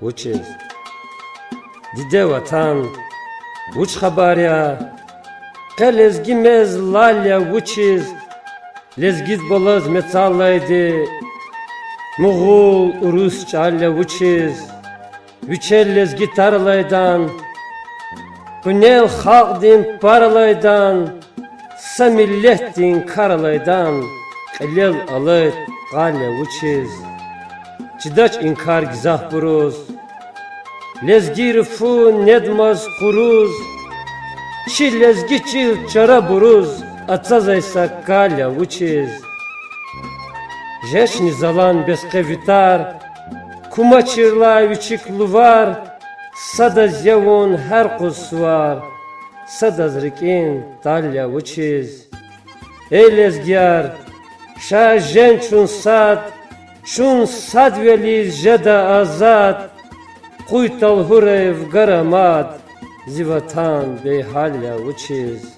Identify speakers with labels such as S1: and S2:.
S1: uçiz. Dide vatan, uç xabarya, qe lezgimez lalya uçiz. Lezgit bolaz metsallaydı, Muğul, Urus çalya uçiz. Üçel lezgit tarlaydan, Günel halk paralaydan, Samillettin karalaydan, Qilel alayt qalya uçiz. Çıdaç inkar gizah buruz, Lezgir fu nedmaz kuruz, Çi lezgi çil çara buruz, Atsazaysa kalya uçiz. Жешни залан без кевитар, Кума чирла вичик лувар, Сада зевун хер кусвар, Сада зрикин талya uçiz. Ey lezgyar, Ша жен Чун сад велиз жеда азад, Куй талгуреv garamad, Зиватан бейhalya uçiz.